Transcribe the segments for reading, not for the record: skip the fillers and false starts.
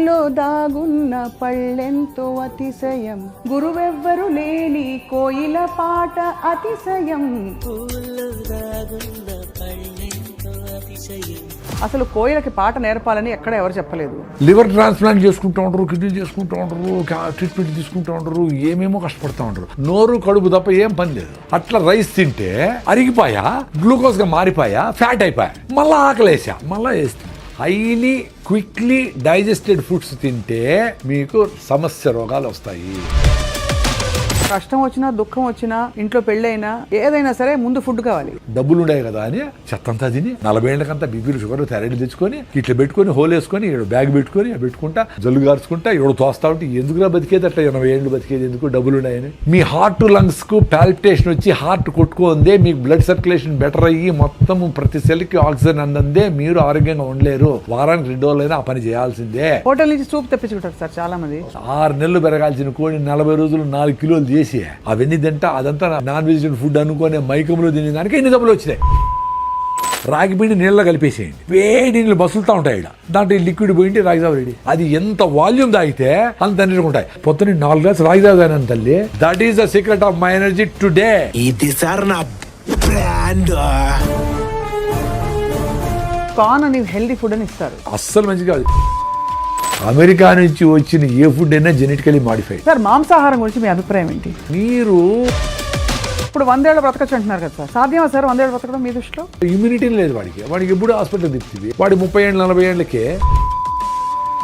పువ్వుల్లో దాగున్న పళ్ళెంతో అతిశయం, గురువెవ్వరు లేని కోయిల పాట అతిశయం. అసలు కోయిలకి పాట నేర్పాలని ఎక్కడ ఎవరు చెప్పలేదు. లివర్ ట్రాన్స్ప్లాంట్ చేసుకుంటూ ఉంటారు, కిడ్నీ చేసుకుంటూ ఉంటారు, ట్రీట్మెంట్ తీసుకుంటూ ఉంటారు, ఏమేమో కష్టపడుతూ ఉంటారు. నోరు కడుపు తప్ప ఏం పని లేదు. అట్లా రైస్ తింటే అరిగిపోయా, గ్లూకోజ్ గా మారిపోయా, ఫ్యాట్ అయిపోయా, మళ్ళా ఆకలేసా, మళ్ళా వేస్తా. హైలీ క్విక్లీ డైజెస్టెడ్ ఫుడ్స్ తింటే మీకు సమస్య రోగాలు వస్తాయి. కష్టం వచ్చినా దుఃఖం వచ్చినా ఇంట్లో పెళ్ళైనా ఏదైనా సరే ముందు ఫుడ్ కావాలి. డబ్బులు ఉన్నాయి కదా అని చెత్తంతా తిని 40 ఏళ్ళకంతా బీపీలు షుగర్ థైరాయిడ్ తెచ్చుకొని ఇట్లా పెట్టుకొని హోల్ వేసుకొని బ్యాగ్ పెట్టుకొని పెట్టుకుంటా జల్లు గార్చుకుంటా తోస్తా ఉంటే ఎందుకురా బతికేది అట్లా 80 ఏళ్ళు బతికేది ఎందుకు, డబ్బులు ఉన్నాయని. మీ హార్ట్ లంగ్స్ కు పాల్పిటేషన్ వచ్చి హార్ట్ కొట్టుకుందే, మీకు బ్లడ్ సర్క్యులేషన్ బెటర్ అయ్యి మొత్తం ప్రతి సెల్ కి ఆక్సిజన్ అందందే మీరు ఆరోగ్యంగా ఉండలేరు. వారానికి 2 రోజులైనా ఆ పని చేయాల్సిందే. హోటల్ నుంచి సూప్ తెప్పించుకుంటారు సార్ చాలా మంది. 6 నెలలు పెరగాల్సిన కోడి 40 రోజులు 4 కిలోలు చేసి అవన్నీ తింటా అదంతా నాన్ వెజిటేరియన్ ఫుడ్ అనుకునే మైకంలో తినే దానికి ఎన్ని డబ్బులు వచ్చినాయి. రాగి పిండి నీళ్ళలో కలిపేసేయండి, వేడి నీళ్ళు మసులుతా ఉంటాయి. దాంట్లో లిక్విడ్ పోయింటి రాగిజావ రెడీ. అది ఎంత వాల్యూమ్ తాగితే అంత ఎనర్జీ ఉంటాయి. పొద్దున్న 4 గ్లాస్ రాగిజావ తాగిన తల్లి. That is the secret of my energy today. ఇది సార్ నా బ్రాండ్. కార్న్ అని హెల్దీ ఫుడ్ అని ఇస్తారు, అస్సలు మంచిగా. అమెరికా నుంచి వచ్చిన ఏ ఫుడ్ అయినా జెనెటికలీ మాడిఫైడ్. సార్ మాంసాహారం గురించి మీ అభిప్రాయం ఏంటి? మీరు ఇప్పుడు 100 ఏళ్ళు బ్రతకచ్చు అంటున్నారు కదా సార్, సాధ్యమా సార్ 100 ఏళ్ళు బ్రతకడం మీ దృష్టిలో? ఇమ్యూనిటీ లేదు వాడికి ఎప్పుడు హాస్పిటల్ తిప్పుతుంది. వాడి 30 ఏళ్ళు 40 ఏళ్ళకే.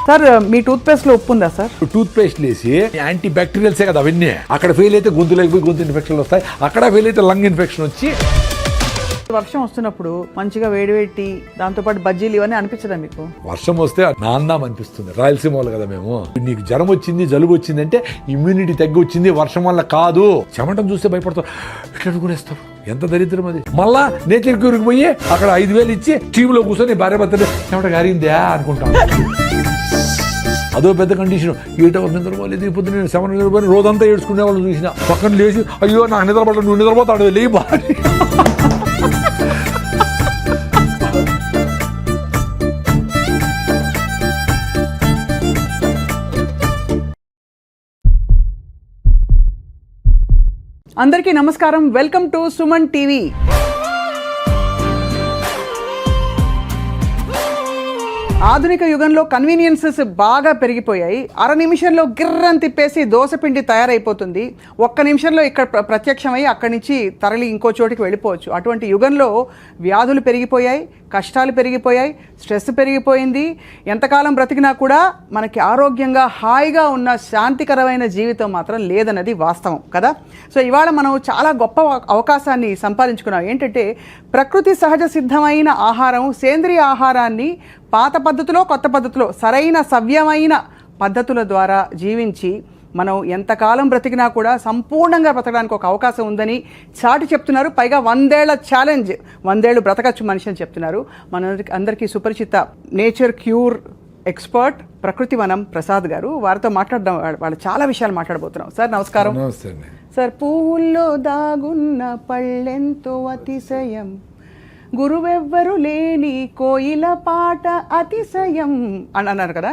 సార్ మీ టూత్ పేస్ట్ లో ఉప్పు ఉందా సార్? టూత్ పేస్ట్ వేసి యాంటీ బ్యాక్టీరియల్సే కదా అవన్నీ. అక్కడ ఫెయిల్ అయితే గొంతులోకి పోయి గొంతు ఇన్ఫెక్షన్లు వస్తాయి, అక్కడ ఫెయిల్ అయితే లంగ్ ఇన్ఫెక్షన్ వచ్చి. వర్షం వస్తున్నప్పుడు మంచిగా వేడివేటి దాంతోపాటు బజ్జీలు ఇవన్నీ అనిపించదా మీకు? వర్షం వస్తే నాందాం అనిపిస్తుంది. రాయలసీమ వాళ్ళు కదా మేము. నీకు జ్వరం వచ్చింది జలుబు వచ్చింది అంటే ఇమ్యూనిటీ తగ్గి వచ్చింది, వర్షం వల్ల కాదు. చెమటం చూస్తే భయపడతారు, ఇట్లా అనుకునేస్తారు. ఎంత దరిద్రం అది. మళ్ళా నేచర్ క్యూర్కి పోయి అక్కడ 5,000 ఇచ్చి టీవీలో కూర్చొని భార్య భర్తలు చెమట గారిందా అనుకుంటాం. అదో పెద్ద కండిషన్. 8 hours నిద్రపోలేదు. ఇప్పుడు నేను 7 నిద్రపోయి రోజంతా ఏడ్చుకునే వాళ్ళు చూసిన. పక్కన లేచి అయ్యో నాకు నిద్రపడ, నువ్వు నిద్రపోతాడు లే బాగా. అందరికీ నమస్కారం, వెల్కమ్ టు సుమన్ టీవీ. ఆధునిక యుగంలో కన్వీనియన్సెస్ బాగా పెరిగిపోయాయి. 1/2 నిమిషంలో గిర్రని తిప్పేసి దోసపిండి తయారైపోతుంది. 1 నిమిషంలో ఇక్కడ ప్రత్యక్షమై అక్కడి నుంచి తరలి ఇంకో చోటికి వెళ్ళిపోవచ్చు. అటువంటి యుగంలో వ్యాధులు పెరిగిపోయాయి, కష్టాలు పెరిగిపోయాయి, స్ట్రెస్ పెరిగిపోయింది. ఎంతకాలం బ్రతికినా కూడా మనకి ఆరోగ్యంగా హాయిగా ఉన్న శాంతికరమైన జీవితం మాత్రం లేదన్నది వాస్తవం కదా. సో ఇవాళ మనం చాలా గొప్ప అవకాశాన్ని సంపాదించుకున్నాం. ఏంటంటే ప్రకృతి సహజ సిద్ధమైన ఆహారం, సేంద్రియ ఆహారాన్ని పాత పద్ధతిలో కొత్త పద్ధతిలో సరైన సవ్యమైన పద్ధతుల ద్వారా జీవించి మనం ఎంతకాలం బ్రతికినా కూడా సంపూర్ణంగా బ్రతకడానికి ఒక అవకాశం ఉందని చాటి చెప్తున్నారు. పైగా 100 ఏళ్ల ఛాలెంజ్, 100 ఏళ్ళు బ్రతకచ్చు మనిషి అని చెప్తున్నారు. అందరికీ సుపరిచిత నేచర్ క్యూర్ ఎక్స్పర్ట్ ప్రకృతి వనం ప్రసాద్ గారు. వారితో మాట్లాడడం, వాళ్ళు చాలా విషయాలు మాట్లాడబోతున్నాం. సార్ నమస్కారం. సార్, పువ్వుల్లో దాగున్న పళ్ళెంతో అతిశయం, గురువెవ్వరు లేని కోయిల పాట అతిశయం అని అన్నారు కదా.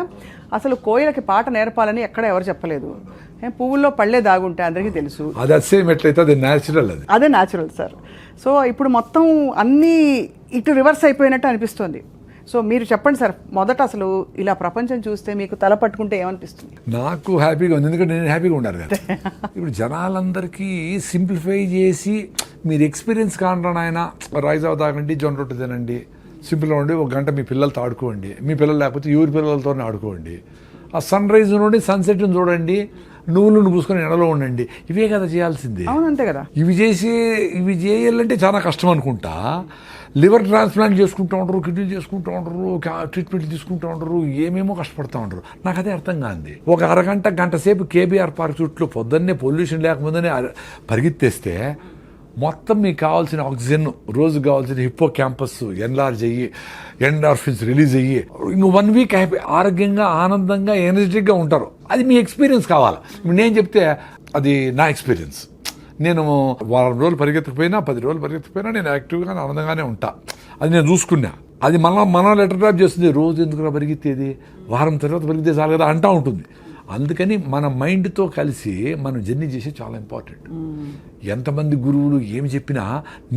అసలు కోయిలకి పాట నేర్పాలని ఎక్కడ ఎవరు చెప్పలేదు. పువ్వుల్లో పళ్ళే దాగుంటే అందరికీ తెలుసు. అదే న్యాచురల్ సార్. సో ఇప్పుడు మొత్తం అన్నీ ఇటు రివర్స్ అయిపోయినట్టు అనిపిస్తుంది. సో మీరు చెప్పండి సార్, మొదట అసలు ఇలా ప్రపంచం చూస్తే మీకు తల పట్టుకుంటే ఏమనిపిస్తుంది? నాకు హ్యాపీగా ఉంది, ఎందుకంటే నేను హ్యాపీగా ఉండాలి కదా. ఇప్పుడు జనాలందరికీ సింప్లిఫై చేసి మీరు ఎక్స్పీరియన్స్ కానరా ఆయన రైజావ తాగండి, జొన్న రొట్టె తినండి, సింపుల్గా ఉండి 1 గంట మీ పిల్లలతో ఆడుకోండి, మీ పిల్లలు లేకపోతే ఎవరి పిల్లలతోనే ఆడుకోండి, ఆ సన్ రైజ్ నుండి సన్సెట్ని చూడండి, నువ్వులను పూసుకొని ఎండలో ఉండండి. ఇవే కదా చేయాల్సిందే. అవునంతే కదా. ఇవి చేయాలంటే చాలా కష్టం అనుకుంటా. లివర్ ట్రాన్స్ప్లాంట్ చేసుకుంటూ ఉంటారు, కిడ్నీ చేసుకుంటూ ఉంటారు, ట్రీట్మెంట్ తీసుకుంటూ ఉంటారు, ఏమేమో కష్టపడుతూ ఉంటారు. నాకు అదే అర్థం కాంది. ఒక అరగంట గంట సేపు కేబీఆర్ పార్క్ చుట్టూ పొద్దున్నే పొల్యూషన్ లేకముందనే పరిగెత్తేస్తే మొత్తం మీకు కావాల్సిన ఆక్సిజన్, రోజు కావాల్సిన హిప్పో క్యాంపస్ ఎన్లార్జ్ అయ్యి ఎండార్ఫిన్స్ రిలీజ్ అయ్యి ఇంక 1 వీక్ హ్యాపీ ఆరోగ్యంగా ఆనందంగా ఎనర్జెటిక్గా ఉంటారు. అది మీ ఎక్స్పీరియన్స్ కావాలి. నేను చెప్తే అది నా ఎక్స్పీరియన్స్. నేను 1 వారం రోజులు పరిగెత్తకపోయినా 10 రోజులు పరిగెత్తకపోయినా నేను యాక్టివ్గా ఆనందంగానే ఉంటా. అది నేను చూసుకున్నా. అది మన లెటర్ డ్రాప్ చేస్తుంది, రోజు ఎందుకు పరిగెత్తేది, వారం తర్వాత పరిగెత్తే చాలు కదా అంటూ ఉంటుంది. అందుకని మన మైండ్తో కలిసి మనం జర్నీ చేసే చాలా ఇంపార్టెంట్. ఎంతమంది గురువులు ఏమి చెప్పినా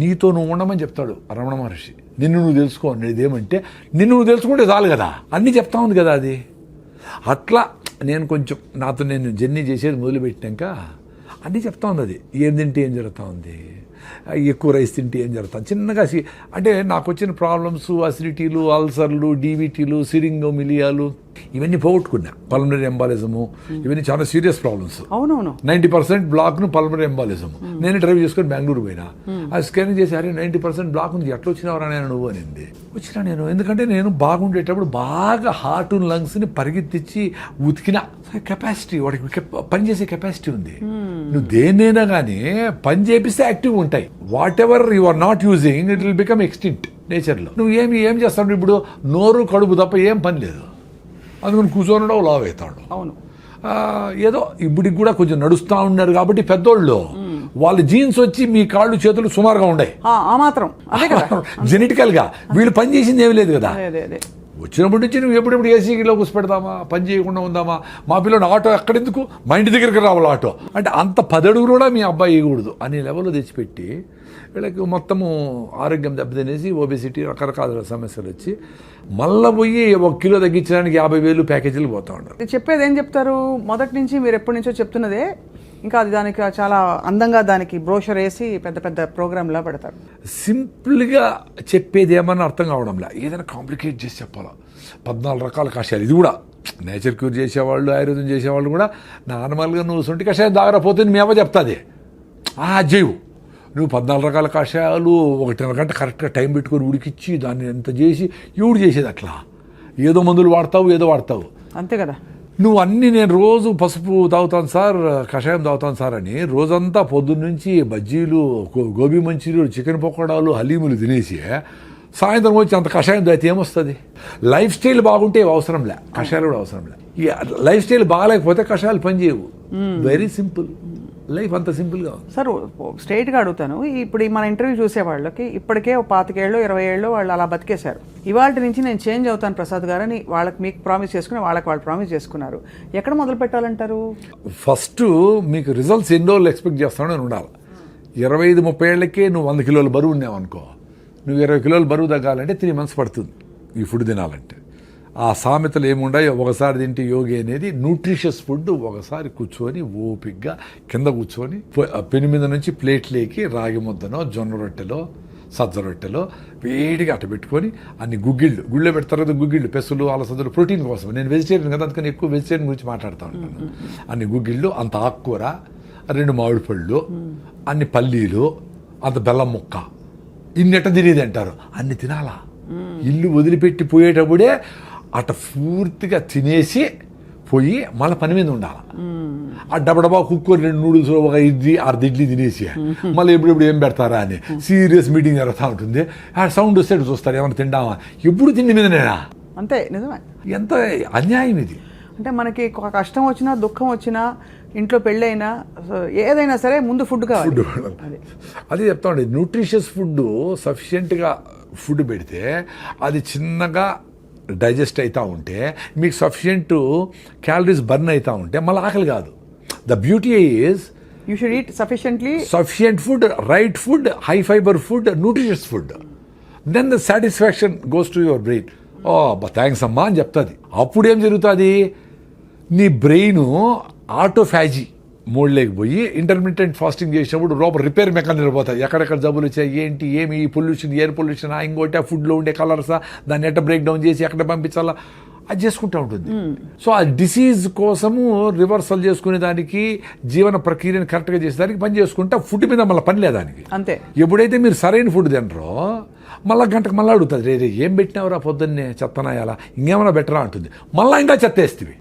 నీతో నువ్వు ఉండమని చెప్తాడు రమణ మహర్షి. నిన్ను నువ్వు తెలుసుకో అనేది ఏమంటే నిన్ను నువ్వు తెలుసుకుంటే చాలు కదా, అన్నీ చెప్తా ఉంది కదా అది. అట్లా నేను కొంచెం నాతో నేను జర్నీ చేసేది మొదలుపెట్టినాక అన్నీ చెప్తా ఉంది అది. ఏం తింటే ఏం జరుగుతూ ఉంది, ఎక్కువ రైస్ తింటే ఏం జరుగుతుంది, చిన్నగా అంటే నాకు వచ్చిన ప్రాబ్లమ్స్ అసిడిటీలు, అల్సర్లు, డీబీటీలు, సిరింగోమిలియాలు ఇవన్నీ పోగొట్టుకున్నా. పల్మనరీ ఎంబాలిజము ఇవన్నీ చాలా సీరియస్ ప్రాబ్లమ్స్. అవునవును 90% బ్లాక్ను పల్మనరీ ఎంబాలిజం. నేను డ్రైవ్ చేసుకొని బెంగళూరు పోయినా, ఆ స్కానింగ్ చేసి అరే 90% బ్లాక్ ఉంది, ఎట్లా వచ్చినావరా నేను నువ్వు అనింది. వచ్చినా నేను, ఎందుకంటే నేను బాగుండేటప్పుడు బాగా హార్ట్ లంగ్స్ని పరిగెత్తించి ఉతికిన కెపాసిటీ, వాడికి పనిచేసే కెపాసిటీ ఉంది. నువ్వు దేన్నైనా కానీ పని చేపిస్తే యాక్టివ్గా ఉంటాయి. Whatever you are not using it will become extinct నేచర్లో. నువ్వు ఏం చేస్తావు ఇప్పుడు, నోరు కడుపు తప్ప ఏం పని లేదు, అందుకని కూర్చొని లావ్ అవుతాడు. అవును, ఏదో ఇప్పటికి కూడా కొంచెం నడుస్తూ ఉన్నారు కాబట్టి పెద్దోళ్ళు వాళ్ళ జీన్స్ వచ్చి మీ కాళ్ళు చేతులు సుమారుగా ఉన్నాయి ఆ మాత్రం అదే కదా. జెనెటికల్గా వీళ్ళు పని చేసింది ఏమీ లేదు కదా. అదే వచ్చినప్పటి నుంచి నువ్వు ఎప్పుడెప్పుడు ఏసీలో కూర్చోపెడదామా, పని చేయకుండా ఉందామా, మా పిల్లలు ఆటో ఎక్కడెందుకు, మా ఇంటి దగ్గరికి రావాలి ఆటో అంటే అంత 10 అడుగులు కూడా మీ అబ్బాయి వేయకూడదు అనే లెవెల్లో తెచ్చిపెట్టి వీళ్ళకి మొత్తము ఆరోగ్యం దెబ్బతినేసి ఓబెసిటీ రకరకాల సమస్యలు వచ్చి మళ్ళీ పోయి 1 కిలో తగ్గించడానికి 50,000 ప్యాకేజీలు పోతా ఉంటారు. చెప్పేది ఏం చెప్తారు, మొదటి నుంచి మీరు ఎప్పటి నుంచో చెప్తున్నదే, ఇంకా అది దానికి చాలా అందంగా దానికి బ్రోషర్ వేసి పెద్ద పెద్ద ప్రోగ్రామ్లా పెడతారు. సింపుల్గా చెప్పేది ఏమన్నా అర్థం కావడంలా, ఏదైనా కాంప్లికేట్ చేసి చెప్పాలా. 14 రకాల కషాయాలు, ఇది కూడా నేచర్ క్యూర్ చేసేవాళ్ళు, ఆయుర్వేదం చేసేవాళ్ళు కూడా నార్మల్గా నువ్వు సొంటి కషాయం దాగరపోతే మీ అవ్వ చెప్తుంది అజ్జయ్యు, నువ్వు 14 రకాల కషాయాలు 1.5 గంట కరెక్ట్గా టైం పెట్టుకొని ఉడికిచ్చి దాన్ని ఎంత చేసి ఎవడు చేసేది అట్లా, ఏదో మందులు వాడతావు ఏదో వాడతావు అంతే కదా. నువ్వు అన్నీ నేను రోజు పసుపు తాగుతాను సార్, కషాయం తాగుతాను సార్ అని రోజంతా పొద్దున్నుంచి బజ్జీలు, గోబీ మంచూరియలు, చికెన్ పకోడాలు, హలీములు తినేసి సాయంత్రం వచ్చి అంత కషాయం తాగితే ఏమొస్తుంది. లైఫ్ స్టైల్ బాగుంటే అవసరంలే, కషాయాలు కూడా అవసరంలే. లైఫ్ స్టైల్ బాగాలేకపోతే కషాయాలు పనిచేయవు. వెరీ సింపుల్ లైఫ్, అంత సింపుల్గా ఉంది. సార్ స్ట్రైట్గా అడుగుతాను, ఇప్పుడు మన ఇంటర్వ్యూ చూసే వాళ్ళకి ఇప్పటికే 25 ఏళ్ళు 20 ఏళ్ళు వాళ్ళు అలా బతికేశారు. ఇవాళ నుంచి నేను చేంజ్ అవుతాను ప్రసాద్ గారని వాళ్ళకి మీకు ప్రామిస్ చేసుకుని వాళ్ళకి వాళ్ళు ప్రామిస్ చేసుకున్నారు. ఎక్కడ మొదలు పెట్టాలంటారు? ఫస్ట్ మీకు రిజల్ట్స్ ఎన్ని రోజులు ఎక్స్పెక్ట్ చేస్తానో అని ఉండాలి. 25-30 ఏళ్ళకే నువ్వు 100 కిలోల బరువు ఉన్నావు అనుకో, నువ్వు 20 కిలోల బరువు తగ్గాలంటే 3 months పడుతుంది ఈ ఫుడ్ తినాలంటే. ఆ సామెతలు ఏముండాయి, ఒకసారి తింటే యోగి అనేది న్యూట్రిషియస్ ఫుడ్. ఒకసారి కూర్చొని ఓపిక్గా కింద కూర్చొని పెను మీద నుంచి ప్లేట్లేకి రాగి ముద్దనో, జొన్న రొట్టెలో, సజ్జ రొట్టెలో వేడిగా అట్ట పెట్టుకొని అన్ని గుళ్ళో పెడతారు కదా గుగ్గిళ్ళు, పెసలు, అలసందలు, ప్రోటీన్ కోసం. నేను వెజిటేరియన్ కదా, అందుకని ఎక్కువ వెజిటేరియన్ గురించి మాట్లాడుతూ ఉంటాను. అన్ని గుగ్గిళ్ళు, అంత ఆకుకూర, 2 మామిడి పళ్ళు, అన్ని పల్లీలు, అంత బెల్లం ముక్క, ఇన్నెట్ట తినేది అంటారు. అన్ని తినాలా, ఇల్లు వదిలిపెట్టి పోయేటప్పుడే అట్ట పూర్తిగా తినేసి పోయి మళ్ళీ పని మీద ఉండాలి. ఆ డబ్బడబా కుక్కర్ 2 నూడిల్స్, 1 అర్ధ ఇడ్లీ తినేసి మళ్ళీ ఎప్పుడెప్పుడు ఏం పెడతారా అని సీరియస్ మీటింగ్ జరుగుతూ ఉంటుంది. ఆ సౌండ్ వస్తే చూస్తారు ఏమైనా తిండామా, ఎప్పుడు తిండి మీద నేనా. అంతే, నిజమే. ఎంత అన్యాయం ఇది. అంటే మనకి కష్టం వచ్చినా దుఃఖం వచ్చినా ఇంట్లో పెళ్ళైనా ఏదైనా సరే ముందు ఫుడ్ కావాలి. అదే చెప్తా ఉండే, న్యూట్రిషియస్ ఫుడ్ సఫిషియెంట్గా ఫుడ్ పెడితే అది చిన్నగా డైజెస్ట్ అవుతూ ఉంటే మీకు సఫిషియెంట్ క్యాలరీస్ బర్న్ అవుతూ ఉంటే మళ్ళీ ఆకలి కాదు. The beauty is you should eat sufficient food, right food, high fibre food, nutritious food. Then the satisfaction goes to your brain. Oh thanks అమ్మా అని చెప్తుంది. అప్పుడు ఏం జరుగుతుంది, నీ బ్రెయిన్ ఆటోఫాజీ మోడ్లోకి పోయి ఇంటర్మీడియట్ ఫాస్టింగ్ చేసినప్పుడు లోపల రిపేర్ మెకానిజం పోతాయి. ఎక్కడెక్కడ జబ్బులు వచ్చాయి, ఏంటి, ఏమి పొల్యూషన్, ఎయిర్ పొల్యూషన్, ఇంకోటి ఆ ఫుడ్లో ఉండే కలర్సా, దాన్ని ఎట్ట బ్రేక్ డౌన్ చేసి ఎక్కడ పంపించాలా అది చేసుకుంటూ ఉంటుంది. సో ఆ డిసీజ్ కోసము రివర్సల్ చేసుకునే దానికి, జీవన ప్రక్రియను కరెక్ట్గా చేసేదానికి పని చేసుకుంటే ఫుడ్ మీద మళ్ళీ పని లేదానికి. అంతే. ఎప్పుడైతే మీరు సరైన ఫుడ్ తినరో మళ్ళీ గంటకు మళ్ళీ అడుగుతుంది, రే ఏం పెట్టినావురా పొద్దున్నే, చెత్తనాయాలా, ఇంకేమైనా బెటరా అంటుంది. మళ్ళీ ఇంకా చెత్తేస్తుంది,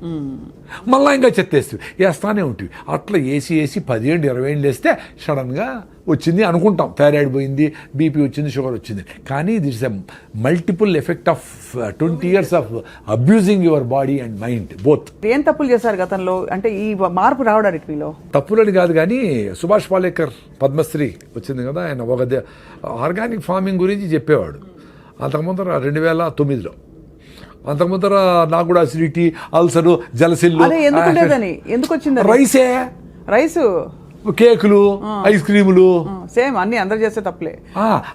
మళ్ళీ ఇంకా చెత్తేస్తుంది, వేస్తానే ఉంటుంది. అట్లా వేసి 10 ఏళ్ళు 20 ఏళ్ళు వేస్తే సడన్గా వచ్చింది అనుకుంటాం, థైరాయిడ్ పోయింది, బీపీ వచ్చింది, షుగర్ వచ్చింది. కానీ this is a multiple effect of 20 years of abusing your body and mind both. ఏం తప్పులు చేశారు గతంలో, అంటే ఈ మార్పు రావడానికి మీలో? తప్పులని కాదు కానీ సుభాష్ పాలేకర్ పద్మశ్రీ వచ్చింది కదా, ఆయన ఒక ఆర్గానిక్ ఫార్మింగ్ గురించి చెప్పేవాడు. అంతకుముందర 2009లో. అంతకుముందర నాకు కూడా అసిడిటీ, అల్సరు, జలసిల్లు. అదే ఎందుకు వచ్చింది రైసే, రైసు, కేకులు, ఐస్ క్రీములు. సేమ్ అన్ని అందరు చేస్తే తప్పులే.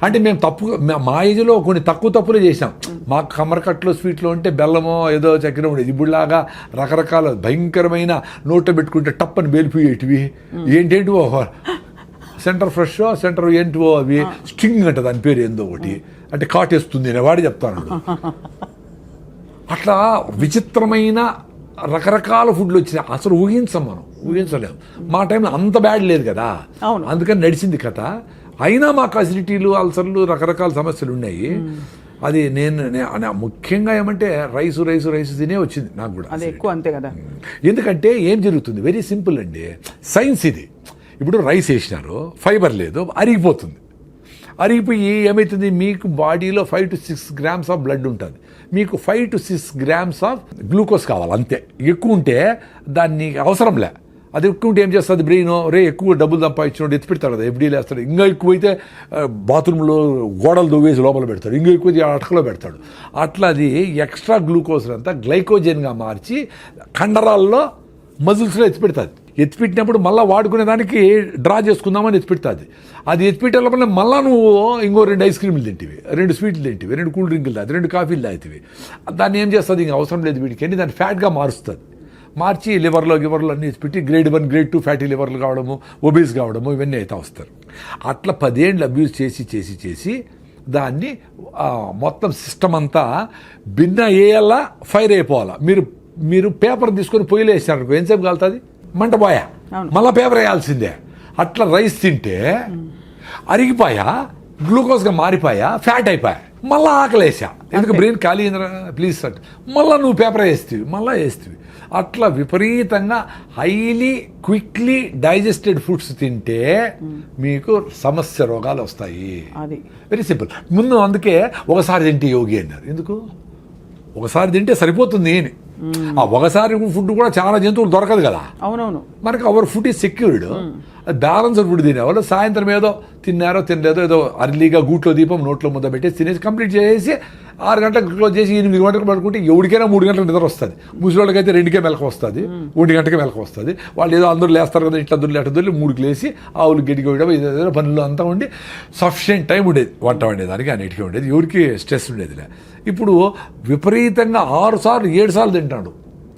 అంటే మేము మా ఏజ్లో కొన్ని తప్పులే చేసాం. మాకు కమ్మరకట్లో స్వీట్లో ఉంటే బెల్లమో ఏదో చక్కెర ఉండేది. ఇప్పుడులాగా రకరకాల భయంకరమైన నోట్లో పెట్టుకుంటే టప్పని బేలిపోయేటివి. ఏంటేంటివో సెంటర్ ఫ్రెష్, సెంటర్ ఏంటివో అవి స్టింగ్ అంట, దాని పేరు ఏందో ఒకటి, అంటే కాటేస్తుంది నేను వాడి చెప్తాను. అట్లా విచిత్రమైన రకరకాల ఫుడ్లు వచ్చినాయి. అసలు ఊహించలేము. మా టైంలో అంత బ్యాడ్ లేదు కదా, అందుకని నడిచింది కథ. అయినా మాకు అసిడిటీలు, అల్సర్లు, రకరకాల సమస్యలు ఉన్నాయి. అది నేను ముఖ్యంగా ఏమంటే రైస్ తినే వచ్చింది నాకు కూడా. అది ఎక్కువ అంతే కదా. ఎందుకంటే ఏం జరుగుతుంది, వెరీ సింపుల్ అండి, సైన్స్ ఇది. ఇప్పుడు రైస్ వేసినారు, ఫైబర్ లేదు, అరిగిపోయి ఏమవుతుంది, మీకు బాడీలో 5 to 6 grams ఆఫ్ బ్లడ్ ఉంటుంది. మీకు 5 to 6 grams ఆఫ్ గ్లూకోజ్ కావాలి అంతే. ఎక్కువ ఉంటే దాన్ని అవసరంలే. అది ఎక్కువ ఉంటే ఏం చేస్తుంది బ్రెయిన్, ఎక్కువ డబ్బులు సంపాదించినోడు ఎత్తి పెడతాడు కదా, ఎఫ్డీలు వేస్తాడు. ఇంకా ఎక్కువైతే బాత్రూంలో గోడలు దువ్వేసి లోపల పెడతాడు, ఇంకా ఎక్కువైతే అటకలో పెడతాడు. అట్లా అది ఎక్స్ట్రా గ్లూకోజ్ అంతా గ్లైకోజన్గా మార్చి కండరాల్లో, మజిల్స్లో ఎత్తిపెట్టినప్పుడు మళ్ళీ వాడుకునే దానికి డ్రా చేసుకుందామని ఎత్తిపెడుతుంది. అది ఎత్తిపెట్టే మళ్ళీ నువ్వు ఇంకో 2 ఐస్ క్రీములు తింటివి, 2 స్వీట్లు తింటివి, 2 కూల్ డ్రింకులు తాగి, 2 కాఫీలు తాగుతావి. దాన్ని ఏం చేస్తుంది, ఇంకా అవసరం లేదు వీడికి అని దాన్ని ఫ్యాట్గా మార్చి లివర్లో అన్నీ ఎత్తిపెట్టి గ్రేడ్ 1, గ్రేడ్ 2 ఫ్యాటీ లివర్లు కావడము, ఒబేస్ కావడము, ఇవన్నీ అయితే వస్తారు. అట్లా 10 ఏళ్ళు అబ్యూస్ చేసి దాన్ని మొత్తం సిస్టమ్ అంతా భిన్న అయ్యేలా ఫైర్ అయిపోవాలా. మీరు పేపర్ తీసుకొని పొయ్యిలో వేసినారు, ఎంతసేపు కాలుతుంది, మంట పోయా, మళ్ళీ పేపర్ వేయాల్సిందే. అట్లా రైస్ తింటే అరిగిపోయా, గ్లూకోజ్గా మారిపోయా, ఫ్యాట్ అయిపోయా, మళ్ళీ ఆకలేసా. ఎందుకు బ్రెయిన్ ఖాళీ అయిందిరా ప్లీజ్ సార్, మళ్ళీ నువ్వు పేపర్ వేస్తేవి. అట్లా విపరీతంగా హైలీ క్విక్లీ డైజెస్టెడ్ ఫుడ్స్ తింటే మీకు సమస్య రోగాలు వస్తాయి. Very simple. ముందు అందుకే ఒకసారి తింటే యోగి అన్నారు. ఎందుకు ఒకసారి తింటే సరిపోతుంది అని. ఒకసారి ఫుడ్ కూడా చాలా జంతువులు దొరకదు కదా. అవునవును. మనకి our food is secured. Balanced food తినేవాళ్ళు సాయంత్రం ఏదో తినలేదో ఏదో అర్లీగా గూట్లో దీపం నోట్లో ముద్ద పెట్టేసి తినేసి కంప్లీట్ చేసి 6 గంటలకు క్లోజ్ చేసి 8 గంటలకు పడుకుంటే ఎవరికైనా 3 గంటలకు నిద్ర వస్తుంది. ముసలివాళ్ళకైతే 2కే మెలకు వస్తుంది, 1 గంటకే మెలకు వస్తుంది. వాళ్ళు ఏదో అందరూ లేస్తారు కదా, ఇట్లా దొరికి 3కి లేసి ఆవులు గడ్డికి వేయడం, ఏదైనా పనులు అంతా ఉండి సఫిషియెంట్ టైం ఉండేది వంట వండేదానికి, అన్నిటికీ ఉండేది, ఎవరికి స్ట్రెస్ ఉండేదిలే. ఇప్పుడు విపరీతంగా 6 సార్లు 7 సార్లు తింటాడు.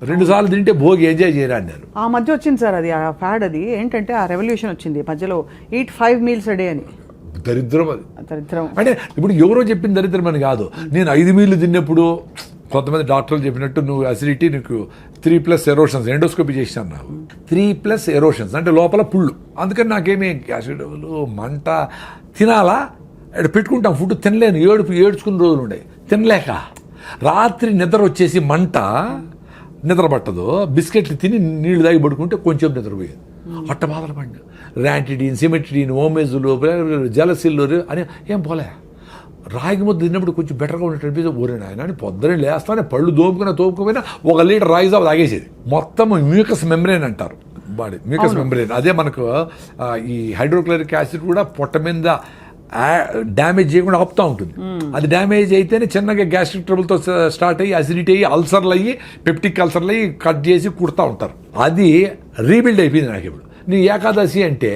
2 సార్లు తింటే భోగి ఎంజాయ్ చేయరా అన్నారు. ఆ మధ్య వచ్చింది సార్ అది, ఆ ఫ్యాడ్. అది ఏంటంటే ఆ రెవల్యూషన్ వచ్చింది మధ్యలో, eat 5 meals a day అని. దరిద్రం అది. దరిద్రం అంటే ఇప్పుడు ఎవరో చెప్పిన దరిద్రం అని కాదు. నేను 5 మీల్లు తిన్నప్పుడు కొంతమంది డాక్టర్లు చెప్పినట్టు నువ్వు అసిడిటీ, నీకు 3+ ఎరోషన్స్, ఎండోస్కోపీ చేసినాను నాకు. 3+ ఎరోషన్స్ అంటే లోపల పుళ్ళు. అందుకని నాకేమీ యాసిడ్లు, మంట, తినాలా పెట్టుకుంటాం ఫుడ్ తినలేను, ఏడ్చుకున్న రోజులు ఉండే తినలేక. రాత్రి నిద్ర వచ్చేసి మంట, నిద్ర పట్టదు, బిస్కెట్లు తిని నీళ్లు తాగి పడుకుంటే కొంచెం నిద్రపోయేది. అట్ట బాధలు పడిన ర్యాంటిడీన్, సిమెట్రిడీన్, ఓమేజులు, జలసిల్లు అని ఏం పోలే. రాగి ముద్ద తిన్నప్పుడు కొంచెం బెటర్గా ఉన్నట్టు ఊరిన ఆయన అని పొద్దునే లేస్తానే పళ్ళు తోపుకుపోయినా 1 లీటర్ రాగి జావ తాగేసేది. మొత్తం మ్యూకస్ మెంబ్రేన్ అంటారు బాడీ, మ్యూకస్ మెంబ్రేన్. అదే మనకు ఈ హైడ్రోక్లోరిక్ యాసిడ్ కూడా పొట్ట మీద డ్యామేజ్ చేయకుండా ఆపుతూ ఉంటుంది. అది డ్యామేజ్ అయితేనే చిన్నగా గ్యాస్ట్రిక్ ట్రబుల్తో స్టార్ట్ అయ్యి అసిడిటీ అయ్యి అల్సర్లు అయ్యి పెప్టిక్ అల్సర్లు అయ్యి కట్ చేసి కుడతా ఉంటారు. అది రీబిల్డ్ అయిపోయింది నాకు. ఇప్పుడు నీ ఏకాదశి అంటే,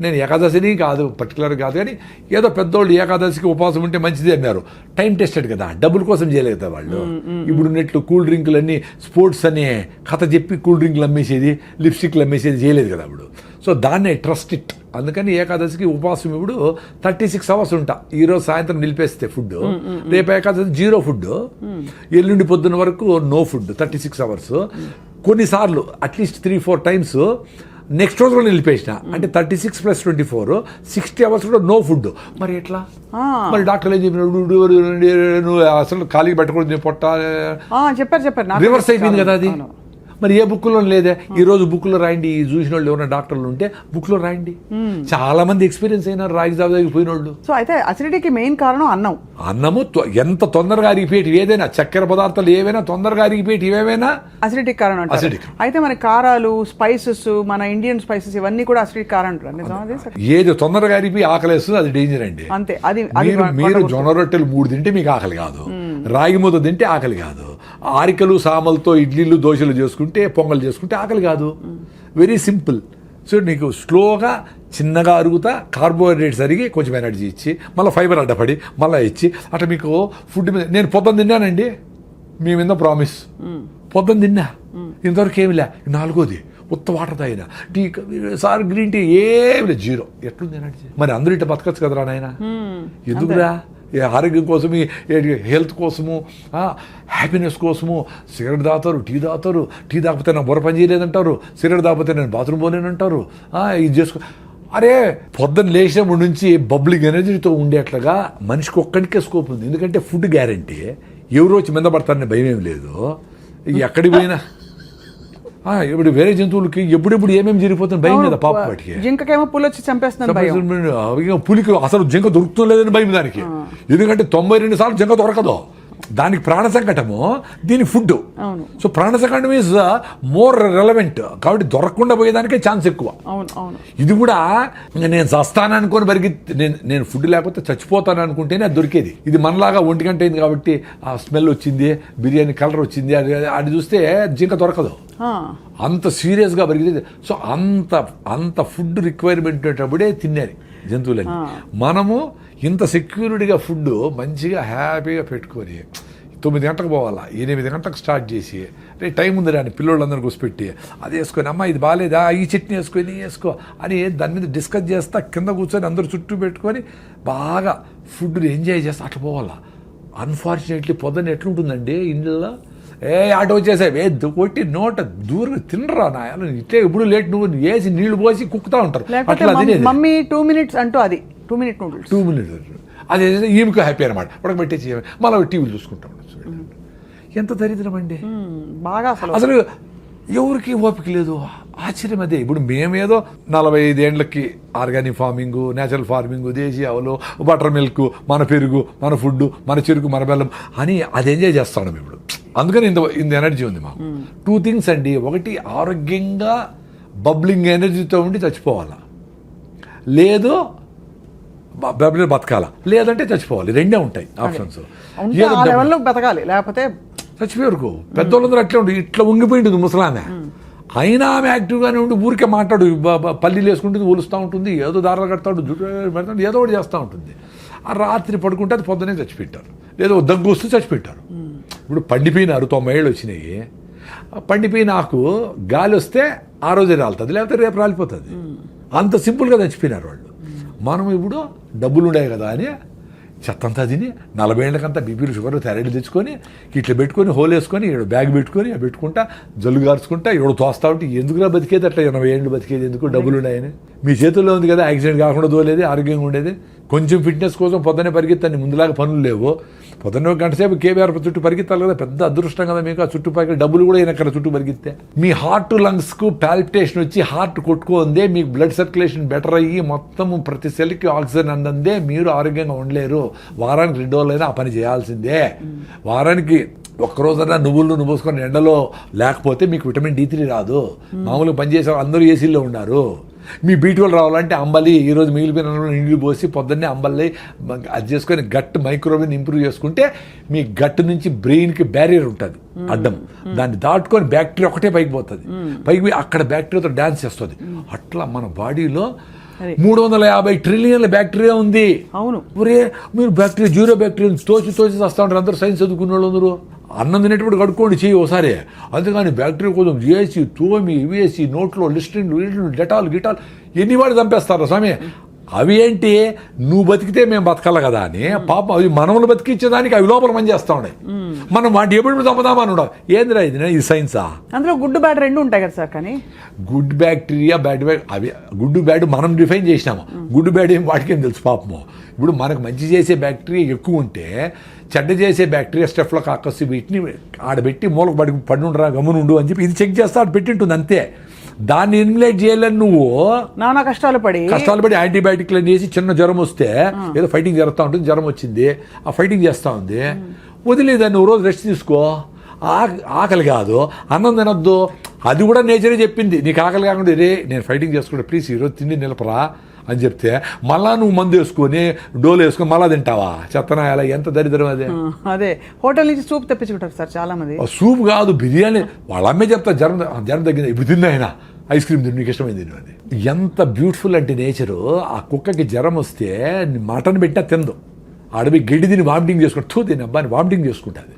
నేను ఏకాదశిని కాదు పర్టికులర్ కాదు కానీ ఏదో పెద్దోళ్ళు ఏకాదశికి ఉపవాసం ఉంటే మంచిది అన్నారు. టైం టెస్టెడ్ కదా, డబ్బుల కోసం చేయలేదు కదా వాళ్ళు. ఇప్పుడు నెట్లు కూల్ డ్రింకులు అన్నీ స్పోర్ట్స్ అనే కథ చెప్పి కూల్ డ్రింకులు అమ్మేసేది, లిప్స్టిక్లు అమ్మేసేది చేయలేదు కదా అప్పుడు. సో దాన్నే ట్రస్ట్ ఇట్. అందుకని ఏకాదశికి ఉపవాసం ఇప్పుడు 36 hours ఉంటా. ఈరోజు సాయంత్రం నిలిపేస్తే ఫుడ్, రేపు ఏకాదశి 0 ఫుడ్, ఎల్లుండి పొద్దున్న వరకు నో ఫుడ్ 36 hours. కొన్నిసార్లు అట్లీస్ట్ 3-4 times నెక్స్ట్ రోజు కూడా నిలిపేసిన, అంటే 36 + 24 60 hours కూడా నో ఫుడ్. మరి ఎట్లా? మరి డాక్టర్లు ఏం చెప్పినాడు, నువ్వు అసలు ఖాళీ పెట్టకూడదు పొట్ట, చెప్పారు రివర్స్ అయిపోయింది కదా అది. మరి ఏ బుక్లో లేదే. ఈ రోజు బుక్లో రాయండి, ఈ చూసిన వాళ్ళు ఎవరైనా డాక్టర్లు ఉంటే బుక్లో రాయండి. చాలా మంది ఎక్స్పీరియన్స్ అయినారు రాగి జావ పోయిన వాళ్ళు. సో అయితే అసిడిటీకి మెయిన్ కారణం అన్నం. అన్నము ఎంత తొందరగా అరిగిపోయేటి ఏదైనా, చక్కెర పదార్థాలు ఏవైనా తొందరగా అరిగిపోయేటి ఏవైనా అసిడిటీ కారణం అంటారు. Acidic. అయితే మన కారాలు, స్పైసెస్, మన ఇండియన్ స్పైసెస్ ఇవన్నీ కూడా అసిడిటీ కారణం అంటారు. నిజం అది? ఏది తొందరగా అరిగిపోయి ఆకలేస్తుంది అది డేంజర్ అండి. అంతే. అది మీరు జొన్న రొట్టెలు 3 తింటే మీకు ఆకలి కాదు, రాగి ముద్ద తింటే ఆకలి కాదు, ఆరికలు సామలతో ఇడ్లీలు దోశలు చేసుకుంటే పొంగల్ చేసుకుంటే ఆకలి కాదు. Very simple. సో నీకు స్లోగా చిన్నగా అరుగుతా కార్బోహైడ్రేట్స్ అరిగి కొంచెం ఎనర్జీ ఇచ్చి మళ్ళీ ఫైబర్ అడ్డపడి మళ్ళీ ఇచ్చి అట్లా మీకు ఫుడ్ మీద. నేను పొద్దున్న తిన్నానండి, మీ మీద ప్రామిస్, పొద్దున్న తిన్నా, ఇంతవరకు ఏమి లే. 4వది ఉత్త వాటర్ తాగిన, టీ సార్ గ్రీన్ టీ ఏమి లేదు, 0. ఎట్లుంది ఎనర్జీ? మరి అందరూ ఇట్లా బతకచ్చు కదరా నాయన. ఎందుకురా? ఆరోగ్యం కోసం, హెల్త్ కోసము, హ్యాపీనెస్ కోసము సిగరెట్ తాగుతారు, టీ తాగుతారు. టీ తాగితే నా బుర్ర పని చేయలేదంటారు, సిగరెట్ తాగితే నేను బాత్రూమ్ పోలేనంటారు. ఇది చేసుకో. అరే పొద్దున్న లేచినప్పటి నుంచి బబ్లింగ్ ఎనర్జీతో ఉండేట్లుగా మనిషికి ఒక్కడికే స్కోప్ ఉంది. ఎందుకంటే ఫుడ్ గ్యారంటీ, ఎవరు వచ్చి మీద పడతారని భయం ఏం లేదు. ఎక్కడికి పోయినా ఇప్పుడు వేరే జంతువులకి ఎప్పుడెప్పుడు ఏమేమి జరిగిపోతుంది భయం కదా పాప. వాటికి జింకకేమో పులి వచ్చి చంపేస్తుంది భయం. పులికి అసలు జింక దొరుకుతుంది లేదని భయం దానికి. ఎందుకంటే 92 సార్లు జింక దొరకదు, దానికి ప్రాణ సంకటము, దీని ఫుడ్. సో ప్రాణ సంకటం ఈజ్ మోర్ రెలవెంట్, కాబట్టి దొరకకుండా పోయేదానికే ఛాన్స్ ఎక్కువ. ఇది కూడా నేను చస్తాను అనుకొని నేను ఫుడ్ లేకపోతే చచ్చిపోతాను అనుకుంటేనే అది దొరికేది. ఇది మనలాగా 1 గంట అయింది కాబట్టి ఆ స్మెల్ వచ్చింది, బిర్యానీ కలర్ వచ్చింది, అది చూస్తే జింక దొరకదు. అంత సీరియస్గా పెరిగింది. సో అంత ఫుడ్ రిక్వైర్మెంట్ ఉండేటప్పుడే తినేది జంతువులని. మనము ఇంత సెక్యూరిటీగా ఫుడ్ మంచిగా హ్యాపీగా పెట్టుకొని 9 గంటలకు పోవాలా, 8 గంటలకు స్టార్ట్ చేసి టైం ఉంది రాని పిల్లోళ్ళందరూ కూర్చోపెట్టి అది వేసుకొని, అమ్మ ఇది బాగాలేదా, ఈ చట్నీ వేసుకొని వేసుకో అని దాని మీద డిస్కస్ చేస్తా కింద కూర్చొని అందరూ చుట్టూ పెట్టుకొని బాగా ఫుడ్ని ఎంజాయ్ చేస్తా అట్లా పోవాలా. అన్ఫార్చునేట్లీ పొద్దున్న ఎట్లుంటుందండి ఇంట్లో, ఆటో వచ్చేసావు కొట్టి నోట దూరం తినరా నాయన, ఇట్లే ఇప్పుడు లేట్ నువ్వు వేసి నీళ్లు పోసి కుక్కుతా ఉంటారు. అట్లా మమ్మీ 2 minutes అంటూ అది 2 minute నూడిల్స్ 2 minutes అదే ఈమెకు హ్యాపీ అనమాట. ఉడకబెట్టేసి మళ్ళీ టీవీలు చూసుకుంటా ఉండొచ్చు. ఎంత దరిద్రం అండి బాగా. అసలు ఎవరికి ఓపిక లేదు. ఆశ్చర్యం అదే. ఇప్పుడు మేమేదో 45 ఏళ్ళకి ఆర్గానిక్ ఫార్మింగ్, నేచురల్ ఫార్మింగ్, దేశీ ఆవులు, బటర్ మిల్క్, మన పెరుగు, మన ఫుడ్, మన చెరుకు, మన బెల్లం అని అది ఎంజాయ్ చేస్తాం ఇప్పుడు. అందుకని ఇంత ఎనర్జీ ఉంది మాకు. 2 things అండి. ఒకటి ఆరోగ్యంగా బబ్లింగ్ ఎనర్జీతో ఉండి చచ్చిపోవాలా, లేదు బతకాల, లేదంటే చచ్చిపోవాలి. 2 ఉంటాయి ఆప్షన్స్. బతకాలి లేకపోతే చచ్చిపోయారు. పెద్దోళ్ళందరూ అట్లే ఉండి ఇట్లా ఉంగిపోయింది ముసలామె, అయినా ఆమె యాక్టివ్గానే ఉండి ఊరికే మాట్లాడు, పల్లీలు వేసుకుంటుంది, ఊలుస్తూ ఉంటుంది, ఏదో దారాలు కడతాడు, జుట్టు పెడతాడు, ఏదో ఒకటి చేస్తూ ఉంటుంది. ఆ రాత్రి పడుకుంటే అది పొద్దునే చచ్చిపెట్టారు, లేదో దగ్గు వస్తూ చచ్చిపెట్టారు. ఇప్పుడు పండిపోయినారు, 90 ఏళ్ళు వచ్చినాయి, పండిపోయిన ఆకు గాలి వస్తే ఆ రోజే రాలుతుంది, లేకపోతే రేపు రాలిపోతుంది. అంత సింపుల్గా చచ్చిపోయినారు వాళ్ళు. మనం ఇప్పుడు డబ్బులు ఉన్నాయి కదా అని చెత్తంతా తిని 40 ఏళ్ళకంతా బీపీలు షుగర్ థైరాయిడ్ తెచ్చుకొని ఇట్లా పెట్టుకొని హోల్ వేసుకొని ఇక్కడ బ్యాగ్ పెట్టుకొని పెట్టుకుంటా జల్లు గార్చుకుంటా ఇక్కడ తోస్తా ఉంటే ఎందుకురా బతికేది అట్లా 80 ఏళ్ళు బతికేది ఎందుకు, డబ్బులు ఉన్నాయని. మీ చేతుల్లో ఉంది కదా, యాక్సిడెంట్ కాకుండా దోలేది, ఆరోగ్యంగా ఉండేది. కొంచెం ఫిట్నెస్ కోసం పొద్దునే పరిగెత్తాను, ముందులాగా పనులు లేవు. పొద్దున్న 1 గంట సేపు కేబీఆర్ చుట్టూ పరిగెత్తాలి కదా, పెద్ద అదృష్టం కదా మీకు. ఆ చుట్టుపక్కల డబ్బులు కూడా వెనకాల చుట్టూ పరిగెత్తే మీ హార్ట్ లంగ్స్కు పాల్పిటేషన్ వచ్చి హార్ట్ కొట్టుకుందే, మీకు బ్లడ్ సర్క్యులేషన్ బెటర్ అయ్యి మొత్తం ప్రతి సెల్కి ఆక్సిజన్ అందందే మీరు ఆరోగ్యంగా ఉండలేరు. వారానికి 2 రోజులైనా ఆ పని చేయాల్సిందే. వారానికి ఒక్కరోజైనా నువ్వులు పోసుకొని ఎండలో లేకపోతే మీకు విటమిన్ D3 రాదు. మామూలుగా పనిచేసే అందరూ ఏసీలో ఉన్నారు. మీ B12 రావాలంటే అంబలి, ఈరోజు మిగిలిపోయిన నీళ్ళు పోసి పొద్దున్నే అంబలి అది చేసుకొని గట్ మైక్రోవేవ్ ఇంప్రూవ్ చేసుకుంటే మీ గట్ నుంచి బ్రెయిన్కి బ్యారియర్ ఉంటుంది అడ్డం, దాన్ని దాటుకొని బ్యాక్టీరియా ఒకటే పైకి పోతుంది, పైకి పోయి అక్కడ బ్యాక్టీరియాతో డ్యాన్స్ చేస్తుంది. అట్లా మన బాడీలో 350 ట్రిలియన్ల బ్యాక్టీరియా ఉంది. అవును. ఒరే మీరు బ్యాక్టీరియా 0 బ్యాక్టీరియా తోచి వస్తూ ఉంటారు అందరూ, సైన్స్ చదువుకున్న వాళ్ళు అందరూ. అన్నం తినేటప్పుడు కడుక్కోండి చెయ్యి ఒకసారి, అంతేగాని బ్యాక్టీరియా కోసం చేసి తోమి వేసి నోట్లో లిస్ట్రిన్ డెటాల్ గిటాల్ ఎన్ని వాడు చంపేస్తారు స్వామి. అవి ఏంటి, నువ్వు బతికితే మేము బతకాలి కదా అని పాపం అవి మనములు బతికించేదానికి అవి లోపల పని చేస్తూ ఉన్నాయి. మనం వాటి ఎప్పుడు చంపుదామని ఉండవు. ఏందిరా ఇది సైన్సా? అందులో గుడ్ బ్యాడ్ 2 ఉంటాయి కదా సార్. కానీ గుడ్ బ్యాక్టీరియా బ్యాడ్ అవి గుడ్ బ్యాడ్ మనం డిఫైన్ చేసినాము. గుడ్ బ్యాడ్ ఏం వాటికేం తెలుసు పాపము. ఇప్పుడు మనకు మంచి చేసే బ్యాక్టీరియా ఎక్కువ ఉంటే చెడ్డ చేసే బ్యాక్టీరియా స్టెఫ్లోకాకస్ వీటిని ఆడబెట్టి మూలకు పడి ఉండరా గమ్మునుండు అని చెప్పి ఇది చెక్ చేస్తే ఆడ పెట్టింటుంది అంతే. దాన్ని ఎలిమినేట్ చేయాలని నువ్వు నానా కష్టాలు పడి యాంటీబయాటిక్లు వేసి చిన్న జ్వరం వస్తే ఏదో ఫైటింగ్ జరుగుతూ ఉంటుంది, జ్వరం వచ్చింది ఆ ఫైటింగ్ చేస్తూ ఉంది, వదిలేదాన్ని నువ్వు రోజు రెస్ట్ తీసుకో. ఆకలి కాదు, అన్నం తినొద్దు, అది కూడా నేచరే చెప్పింది. నీకు ఆకలి కాకుండా రే నేను ఫైటింగ్ చేసుకుంటే ప్లీజ్ ఈరోజు తిండి నిలపరా అని చెప్తే మళ్ళా నువ్వు మందు వేసుకొని డోలు వేసుకొని మళ్ళా తింటావా? చెత్తనాయాల ఎంత దరిద్రం అదే. అదే హోటల్ నుంచి సూప్ తెప్పించుకుంటారు సార్ చాలా మంది. సూప్ కాదు బిర్యానీ, వాళ్ళ అమ్మే చెప్తారు జ్వరం తగ్గింది ఇప్పుడు తిన్నా ఆయన ఐస్ క్రీమ్ తిని నీకు ఇష్టమైంది తిను అని. ఎంత బ్యూటిఫుల్ అంటే నేచరు. ఆ కుక్కకి జ్వరం వస్తే మటన్ పెట్టినా తిందు, అడవి గడ్డి తిని వామిటింగ్ చేసుకుంటా తిని అబ్బాని వామిటింగ్ చేసుకుంటుంది.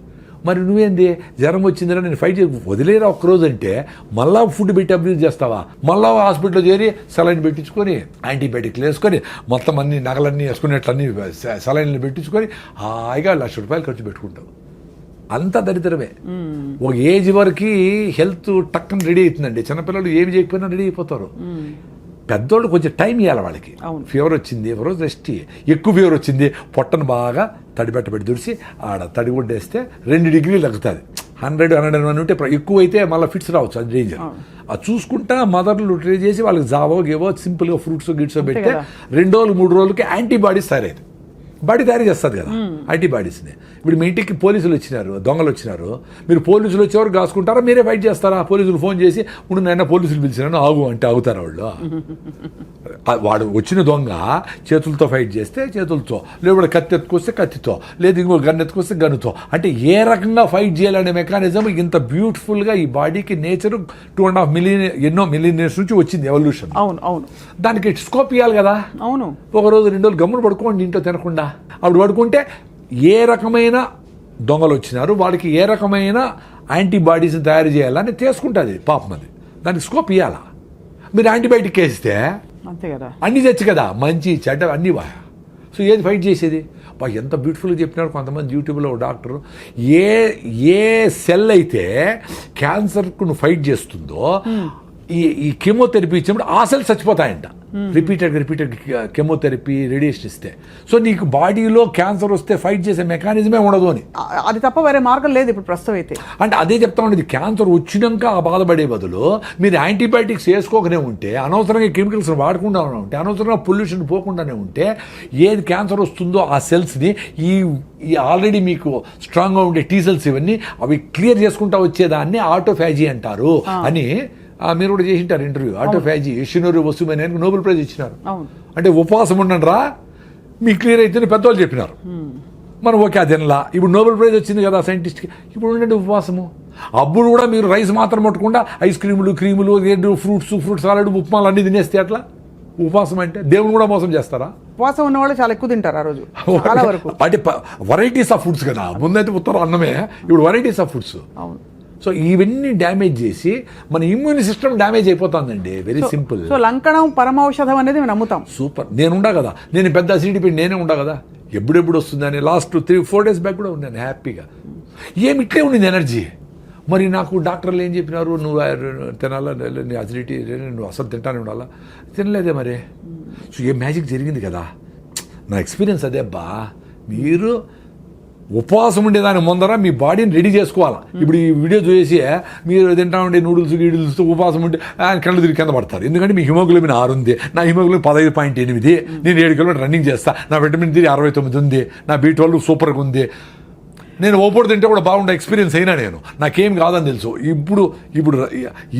మరి నువ్వేంది జ్వరం వచ్చిందని నేను ఫైట్ చేసి వదిలేరా ఒక్కరోజు అంటే మళ్ళా ఫుడ్ పెట్టి అబ్యూజ్ చేస్తావా? మళ్ళా హాస్పిటల్లో చేరి సెలైన్ పెట్టించుకొని యాంటీబయాటిక్లు వేసుకొని మొత్తం అన్ని నగలన్నీ వేసుకునేట్లన్నీ సెలైన్లు పెట్టించుకొని హాయిగా ₹1,00,000 ఖర్చు పెట్టుకుంటావు. అంత దరిద్రమే. ఒక ఏజ్ వరకు హెల్త్ టక్కన రెడీ అవుతుందండి. చిన్నపిల్లలు ఏమి చేయకపోయినా రెడీ అయిపోతారు. పెద్దోళ్ళు కొంచెం టైం ఇవ్వాలి వాళ్ళకి. ఫీవర్ వచ్చింది ఒక రోజు రెస్ట్, ఎక్కువ ఫీవర్ వచ్చింది పొట్టను బాగా తడిపెట్టబెట్టి దుడిసి ఆడ తడి గుడ్డేస్తే 2 డిగ్రీలు తగ్గుతుంది. 100 ఉంటే ఎక్కువ అయితే మళ్ళీ ఫిట్స్ రావచ్చు, అది డేంజర్. అది చూసుకుంటా మదర్లు ట్రై చేసి వాళ్ళకి జావో గేవో సింపుల్గా ఫ్రూట్స్ గిట్స్ పెడితే 2 రోజులు 3 రోజులకి యాంటీబాడీస్ తయారైంది. బాడీ తయారు చేస్తుంది కదా యాంటీబాడీస్ని. ఇప్పుడు మీ ఇంటికి పోలీసులు వచ్చినారు, దొంగలు వచ్చినారు, మీరు పోలీసులు వచ్చేవారు కాసుకుంటారా, మీరే ఫైట్ చేస్తారా? పోలీసులు ఫోన్ చేసి ఇప్పుడు నైనా పోలీసులు పిలిచినాను ఆగు అంటే ఆగుతారా వాళ్ళు? వాడు వచ్చిన దొంగ చేతులతో ఫైట్ చేస్తే చేతులతో, లేకపోతే కత్తి ఎత్తుకొస్తే కత్తితో, లేదు ఇంకో గన్ ఎత్తుకొస్తే గన్నుతో. అంటే ఏ రకంగా ఫైట్ చేయాలనే మెకానిజం ఇంత బ్యూటిఫుల్గా ఈ బాడీకి నేచర్ 2.5 మిలియన్ ఎన్నో మిలియన్ ఇయర్స్ నుంచి వచ్చింది ఎవల్యూషన్. అవును అవును, దానికి స్కోప్ ఇవ్వాలి కదా. అవును, ఒక రోజు 2 రోజులు గమ్మున పడుకోండి ఇంట్లో తినకుండా. అప్పుడు పడుకుంటే ఏ రకమైన దొంగలు వచ్చినారు వాళ్ళకి ఏ రకమైన యాంటీబాడీస్ని తయారు చేయాలని చేసుకుంటుంది పాపం. అది దానికి స్కోప్ ఇవ్వాలా? మీరు యాంటీబయాటిక్ వేస్తే అంతే కదా, అన్నీ తెచ్చు కదా, మంచి చెడ్డ అన్నీ వా. సో ఏది ఫైట్ చేసేది? ఎంత బ్యూటిఫుల్గా చెప్పినారు కొంతమంది యూట్యూబ్లో డాక్టర్. ఏ సెల్ అయితే క్యాన్సర్కు నువ్వు ఫైట్ చేస్తుందో ఈ కెమోథెరపీ ఇచ్చినప్పుడు ఆ సెల్ చచ్చిపోతాయంట. రిపీటెడ్ కెమోథెరపీ రేడియేషన్ ఇస్తే. సో నీకు బాడీలో క్యాన్సర్ వస్తే ఫైట్ చేసే మెకానిజమే ఉండదు అని. అది తప్ప వేరే మార్గం లేదు ఇప్పుడు ప్రస్తుతం అయితే. అంటే అదే చెప్తా ఉండేది, క్యాన్సర్ వచ్చినాక ఆ బాధపడే బదులు మీరు యాంటీబయాటిక్స్ వేసుకోకనే ఉంటే, అనవసరంగా కెమికల్స్ వాడకుండా ఉంటే, అనవసరంగా పొల్యూషన్ పోకుండానే ఉంటే, ఏది క్యాన్సర్ వస్తుందో ఆ సెల్స్ని ఈ ఆల్రెడీ మీకు స్ట్రాంగ్గా ఉండే టీ సెల్స్ ఇవన్నీ అవి క్లియర్ చేసుకుంటా వచ్చేదాన్ని ఆటోఫాజీ అంటారు అని మీరు కూడా చేసింటారు ఇంటర్వ్యూ. ఆటోఫాజీ యషినోరి వసుమేనకి నోబెల్ ప్రైజ్ ఇచ్చినారు. అంటే ఉపవాసం ఉండండి రా మీ క్లియర్ అయితే పెద్దవాళ్ళు చెప్పినారు. మనం ఓకే అదేనలా. ఇప్పుడు నోబెల్ ప్రైజ్ వచ్చింది కదా సైంటిస్ట్కి, ఇప్పుడు ఉండండి ఉపవాసము. అప్పుడు కూడా మీరు రైస్ మాత్రం పట్టకుండా ఐస్ క్రీములు ఫ్రూట్స్ సాలడ్ ఉప్మాలు అన్నీ తినేస్తే అట్లా ఉపవాసం అంటే దేవుని కూడా మోసం చేస్తారా? ఉపవాసం ఉన్న వాళ్ళు చాలా ఎక్కువ తింటారు ఆ రోజు చాలా వరకు. అంటే వెరైటీస్ ఆఫ్ ఫుడ్స్ కదా, ముందైతే ఉత్తరం అన్నమే, ఇప్పుడు వెరైటీస్ ఆఫ్ ఫుడ్స్. అవును. సో ఇవన్నీ డ్యామేజ్ చేసి మన ఇమ్యూన్ సిస్టమ్ డ్యామేజ్ అయిపోతుందండి. Very simple. సో లంకణం పరమౌషధం అనేది మేము నమ్ముతాం. సూపర్. నేను కదా, నేను పెద్ద అసిడిటీ పెట్టి నేనే ఉండా కదా, ఎప్పుడెప్పుడు వస్తుందని లాస్ట్ 3-4 days బ్యాక్ కూడా ఉన్నాను హ్యాపీగా. ఏమి ఇట్లే ఉండింది ఎనర్జీ. మరి నాకు డాక్టర్లు ఏం చెప్పినారు, నువ్వు తినాలా, నీ అసిడిటీ నువ్వు అసలు తింటానే ఉండాలా, తినలేదే మరి. సో ఏ మ్యాజిక్ జరిగింది కదా. నా ఎక్స్పీరియన్స్ అదే అబ్బా. మీరు ఉపవాసం ఉండేదాని ముందర మీ బాడీని రెడీ చేసుకోవాలా. ఇప్పుడు ఈ వీడియో చూసి మీరు తింటా ఉండే నూడిల్స్ ఉపవాసం ఉంటే కళ్ళు తిరిగి కింద పడతారు. ఎందుకంటే మీ హిమోగ్లోబిన్ 6 ఉంది, నా హిమోగ్లోబిన్ 15.8, నేను 7 కిలోమీటర్ రన్నింగ్ చేస్తా, నా విటమిన్ D 69 ఉంది, నా B12 సూపర్గా ఉంది, నేను ఓపోడు తింటే కూడా బాగుండే ఎక్స్పీరియన్స్ అయినా నేను, నాకేం కాదని తెలుసు. ఇప్పుడు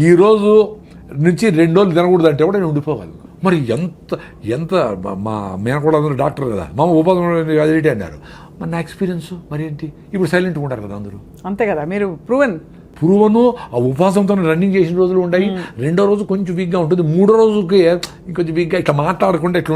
ఈ రోజు నుంచి 2 రోజులు తినకూడదు అంటే కూడా నేను ఉండిపోవాలి. మరి ఎంత మా మేనకోడ అందరూ డాక్టర్ కదా, మా ఉపాధి అదిటి అన్నారు. మరి నా ఎక్స్పీరియన్స్ మరి ఏంటి? ఇప్పుడు సైలెంట్గా ఉంటారు కదా అందరూ. అంతే కదా, మీరు ప్రూవను ఆ ఉపవాసంతో రన్నింగ్ చేసిన రోజులు ఉంటాయి. 2వ రోజు కొంచెం వీక్గా ఉంటుంది, 3వ రోజుకి ఇంకొంచెం వీక్గా ఇట్లా మాట్లాడకుండా ఇట్లా ఉండేది.